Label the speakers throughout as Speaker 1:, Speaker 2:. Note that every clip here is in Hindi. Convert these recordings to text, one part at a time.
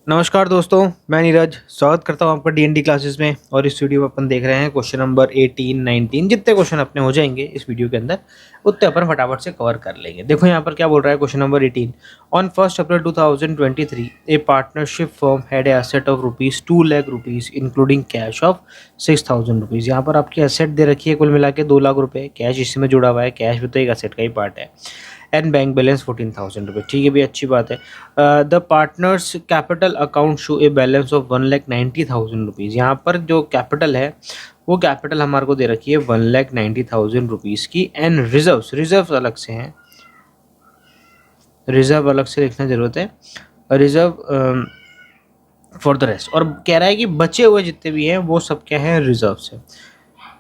Speaker 1: नमस्कार दोस्तों, मैं नीरज स्वागत करता हूँ आपका डीएनडी क्लासेस में। और इस वीडियो में अपन देख रहे हैं क्वेश्चन नंबर 18, 19। जितने क्वेश्चन अपने हो जाएंगे इस वीडियो के अंदर उतने अपन फटाफट से कवर कर लेंगे। देखो यहाँ पर क्या बोल रहा है question number 18। On 1 April 2023 A partnership firm had a asset of ₹2 lakh including cash of ₹6,000। यहाँ पर आपकी एसेट दे रखी है कुल मिला के 2 लाख रुपए, कैश इसमें जुड़ा हुआ है, कैश भी तो एक एसेट का ही पार्ट है, एंड बैंक बैलेंस ₹14,000। ठीक है भी, अच्छी बात है। The partners capital account show a balance of ₹1,90,000। यहाँ पर जो कैपिटल है वो कैपिटल हमारे को दे रखी है ₹1,90,000 की। एंड रिजर्व अलग से हैं, रिजर्व अलग से लिखना जरूरत है, रिजर्व फॉर द रेस्ट। और कह रहा है कि बचे हुए जितने भी हैं वो सब क्या है, रिजर्व है।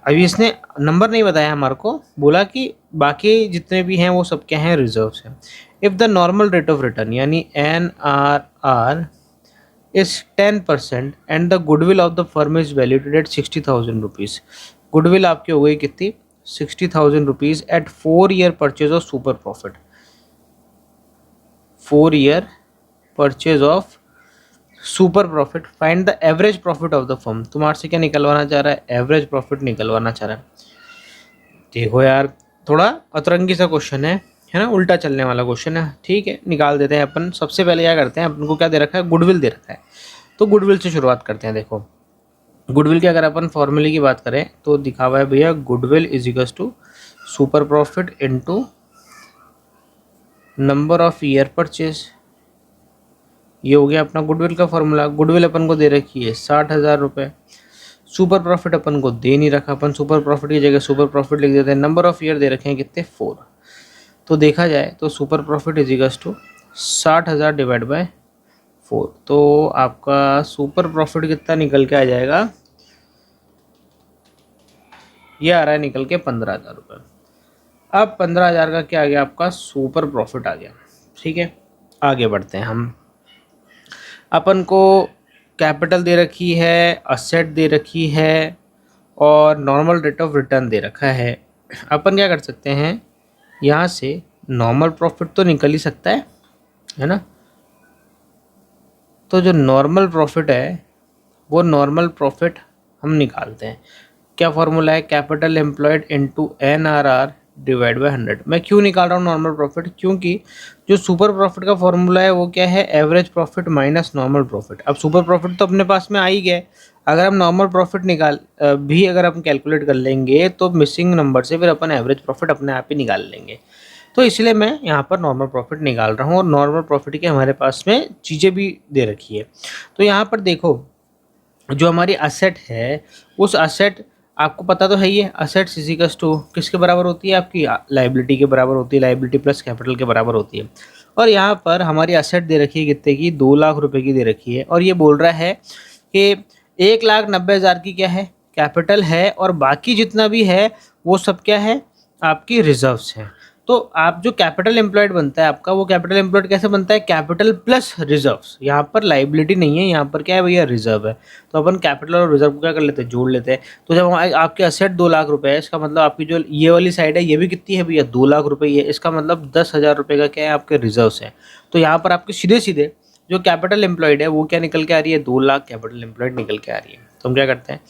Speaker 1: अभी इसने नंबर नहीं बताया हमारे को, बोला कि बाकी जितने भी हैं वो सब क्या हैं, रिजर्व्स हैं। If the normal rate of return यानी NRR is 10% and the goodwill of the firm is valued at ₹60,000। Goodwill आपकी हो गई कितनी, ₹60,000 at 4 year purchase of super profit. 4 year purchase of super profit. Find the average profit of the firm. तुम्हारे से क्या निकलवाना चाह रहा है, एवरेज प्रॉफिट निकलवाना चाह रहा है। देखो यार, थोड़ा अतरंगी सा क्वेश्चन है ना, उल्टा चलने वाला क्वेश्चन है। ठीक है, निकाल देते हैं अपन। सबसे पहले क्या करते हैं, अपन को क्या दे रखा है, गुडविल दे रखा है, तो गुडविल से शुरुआत करते हैं। देखो गुडविल की अगर अपन फॉर्मूले की बात करें तो दिखा हुआ है भैया, goodwill is equals to super profit into number of year purchase. ये हो गया अपना गुडविल का फॉर्मूला। गुडविल अपन को दे रखी है ₹60,000। सुपर प्रॉफिट अपन को दे नहीं रखा, अपन सुपर प्रॉफिट की जगह सुपर प्रॉफिट लिख देते हैं। नंबर ऑफ ईयर दे रखे हैं कितने, 4। तो देखा जाए तो super profit is equals to 60,000 divide by 4। तो आपका सुपर प्रॉफिट कितना निकल के आ जाएगा, ये आ रहा है निकल के ₹15,000। अब 15,000 का क्या आ गया, आपका सुपर प्रॉफिट आ गया। ठीक है, आगे बढ़ते हैं हम। अपन को कैपिटल दे रखी है, असेट दे रखी है और नॉर्मल रेट ऑफ रिटर्न दे रखा है। अपन क्या कर सकते हैं, यहाँ से नॉर्मल प्रॉफिट तो निकल ही सकता है ना। तो जो नॉर्मल प्रॉफिट है वो नॉर्मल प्रॉफिट हम निकालते हैं। क्या फॉर्मूला है, capital employed into NRR divide by 100। मैं क्यों निकाल रहा हूँ नॉर्मल प्रॉफिट, क्योंकि जो सुपर प्रॉफिट का फॉर्मूला है वो क्या है, average profit minus normal profit. अब सुपर प्रॉफिट तो अपने पास में आ ही गया, अगर हम नॉर्मल प्रॉफिट अगर हम कैलकुलेट कर लेंगे तो मिसिंग नंबर से फिर अपन एवरेज प्रॉफिट अपने आप ही निकाल लेंगे। तो इसलिए मैं यहाँ पर नॉर्मल प्रॉफिट निकाल रहा हूँ और नॉर्मल प्रॉफिट के हमारे पास में चीज़ें भी दे रखी है। तो यहाँ पर देखो, जो हमारी असेट है उस असेट, आपको पता तो है ही है, असेट्स इज इक्वल्स टू किसके बराबर होती है, आपकी लाइबिलिटी के बराबर होती है, लाइबिलिटी प्लस कैपिटल के बराबर होती है। और यहाँ पर हमारी असेट दे रखी है कितने की, 2 लाख रुपए की दे रखी है। और ये बोल रहा है कि 1,90,000 की क्या है, कैपिटल है, और बाकी जितना भी है वो सब क्या है, आपकी रिजर्व्स हैं। तो आप जो कैपिटल एम्प्लॉयड बनता है आपका, वो कैपिटल एम्प्लॉयड कैसे बनता है, कैपिटल प्लस रिजर्व्स। यहाँ पर लाइबिलिटी नहीं है, यहाँ पर क्या है भैया, रिजर्व है। तो अपन कैपिटल और रिजर्व को क्या कर लेते हैं, जोड़ लेते हैं। तो जब आपके असेट 2 लाख रुपए है, इसका मतलब आपकी जो ये वाली साइड है ये भी कितनी है भैया, 2 लाख रुपए है। इसका मतलब 10,000 रुपये का क्या है, आपके रिजर्व्स है। तो यहाँ पर आपके सीधे सीधे जो कैपिटल एम्प्लॉयड है वो क्या निकल के आ रही है, 2 लाख कैपिटल एम्प्लॉयड निकल के आ रही है। तो हम क्या करते हैं,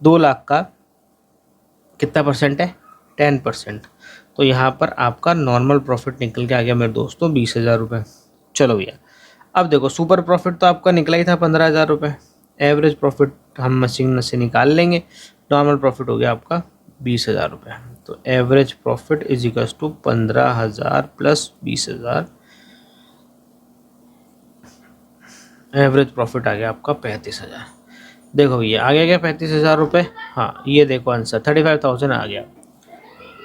Speaker 1: 2 लाख का कितना परसेंट है, 10%। तो यहाँ पर आपका नॉर्मल प्रॉफिट निकल के आ गया मेरे दोस्तों, 20,000 रुपये। चलो भैया, अब देखो सुपर प्रॉफिट तो आपका निकला ही था 15,000 रुपये, एवरेज प्रॉफिट हम मशीन से निकाल लेंगे। नॉर्मल प्रॉफिट हो गया आपका 20,000 रुपये। तो average profit is equals to 15,000 plus 20,000, average profit आ गया आपका 35,000। देखो भैया आ गया क्या, 35,000 रुपये। हाँ, ये देखो आंसर 35,000 आ गया।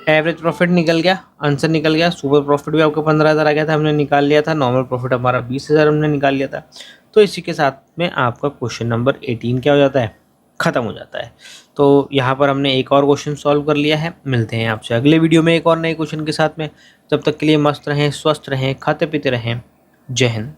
Speaker 1: एवरेज प्रॉफिट निकल गया, आंसर निकल गया। सुपर प्रॉफिट भी आपका 15,000 आ गया था, हमने निकाल लिया था। नॉर्मल प्रॉफिट हमारा 20,000 हमने निकाल लिया था। तो इसी के साथ में आपका क्वेश्चन नंबर 18 क्या हो जाता है, ख़त्म हो जाता है। तो यहाँ पर हमने एक और क्वेश्चन सॉल्व कर लिया है। मिलते हैं आपसे अगले वीडियो में एक और नए क्वेश्चन के साथ में। जब तक के लिए मस्त रहें, स्वस्थ रहें, खाते पीते रहें। जय हिंद।